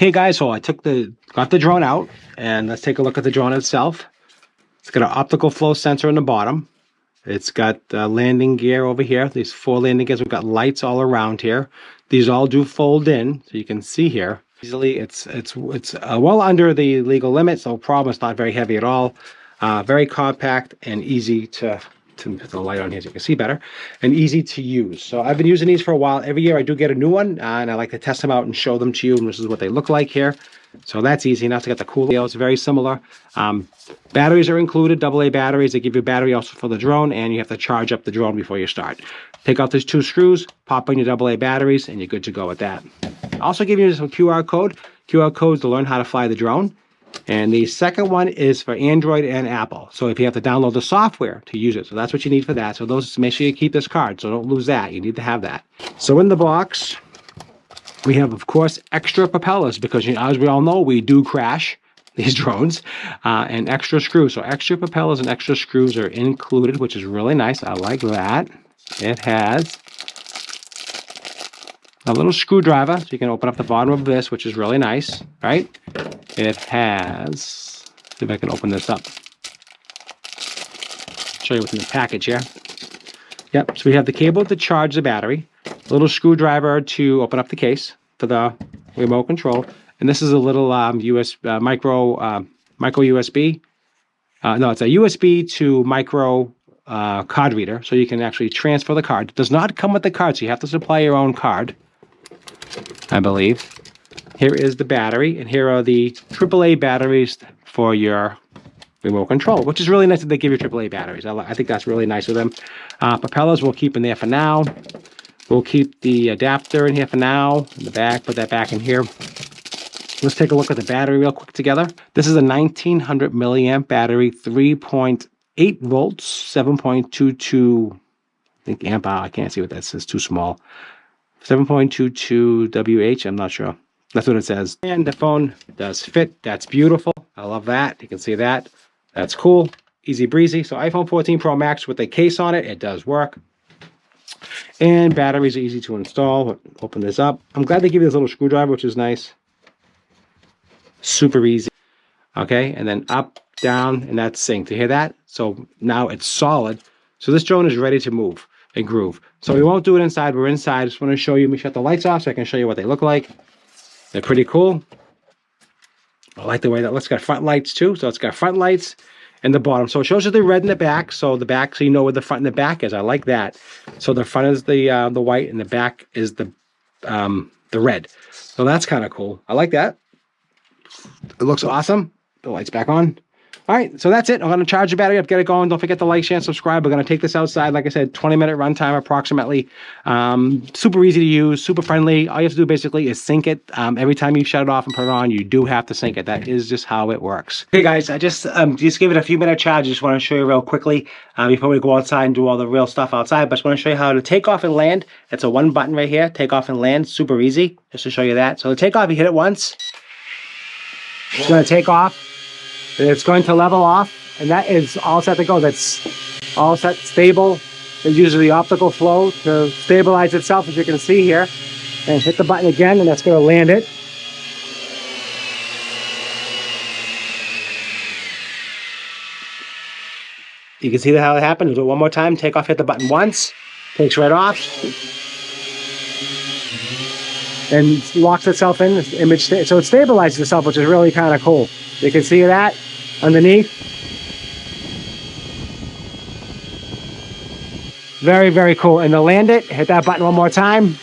Hey guys, so I got the drone out, and let's take a look at the drone itself. It's got an optical flow sensor in the bottom. It's got landing gear over here. These 4 landing gears. We've got lights all around here. These all do fold in, so you can see here easily. It's well under the legal limit, so problem. It's not very heavy at all. Very compact and easy to put the light on here so you can see better, and easy to use. So I've been using these for a while. Every year I do get a new one, and I like to test them out and show them to you. And this is what they look like here. So that's easy. Now it's got the cool. It's very similar. Batteries are included, AA batteries. They give you a battery also for the drone, and you have to charge up the drone before you start. Take out these 2 screws, pop in your AA batteries, and you're good to go with that. I also give you some QR codes to learn how to fly the drone. And the second one is for Android and Apple. So if you have to download the software to use it, so that's what you need for that. So those, make sure you keep this card, so don't lose that. You need to have that. So in the box, we have, of course, extra propellers because, as we all know, we do crash these drones, and extra screws. So extra propellers and extra screws are included, which is really nice. I like that. It has a little screwdriver, so you can open up the bottom of this, which is really nice, right? It has, see if I can open this up. Show you what's in the package here. Yep, so we have the cable to charge the battery, a little screwdriver to open up the case for the remote control, and this is a little micro USB. No, it's a USB to micro card reader, so you can actually transfer the card. It does not come with the card, so you have to supply your own card, I believe. Here is the battery, and here are the AAA batteries for your remote control, which is really nice that they give you AAA batteries. I think that's really nice of them. Propellers we'll keep in there for now. We'll keep the adapter in here for now. In the back, put that back in here. Let's take a look at the battery real quick together. This is a 1900 milliamp battery, 3.8 volts, 7.22, I think amp hour. I can't see what that says, too small. 7.22 WH, I'm not sure. That's what it says. And the phone does fit. That's beautiful. I love that. You can see that. That's cool. Easy breezy. So iPhone 14 Pro Max with a case on it. It does work. And batteries are easy to install. Open this up. I'm glad they give you this little screwdriver, which is nice. Super easy. Okay, and then up, down, and that's synced. You hear that? So now it's solid. So this drone is ready to move and groove. So we won't do it inside. We're inside. I just want to show you. Let me shut the lights off so I can show you what they look like. They're pretty cool. I like the way that looks. It's got front lights too. So it's got front lights and the bottom. So it shows you the red in the back. So the back, so you know where the front and the back is. I like that. So the front is the white, and the back is the red. So that's kind of cool. I like that. It looks awesome. The lights back on. All right, so that's it. I'm going to charge the battery up, get it going. Don't forget to like, share, and subscribe. We're going to take this outside. Like I said, 20-minute runtime approximately. Super easy to use, super friendly. All you have to do basically is sync it. Every time you shut it off and put it on, you do have to sync it. That is just how it works. Okay, guys, I just gave it a few minute charge. I just want to show you real quickly before we go outside and do all the real stuff outside. But I just want to show you how to take off and land. It's a 1 button right here. Take off and land. Super easy. Just to show you that. So the takeoff, you hit it once. It's going to take off. It's going to level off, and that is all set to go. That's all set, stable. It uses the optical flow to stabilize itself, as you can see here. And hit the button again, and that's going to land it. You can see how it happened. Do it one more time. Take off, hit the button once. Takes right off. And locks itself in. The image, so it stabilizes itself, which is really kind of cool. You can see that underneath. Very, very cool. And to land it, hit that button one more time.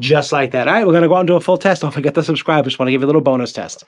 Just like that. All right, we're going to go out and do a full test. Don't forget to subscribe. Just want to give you a little bonus test.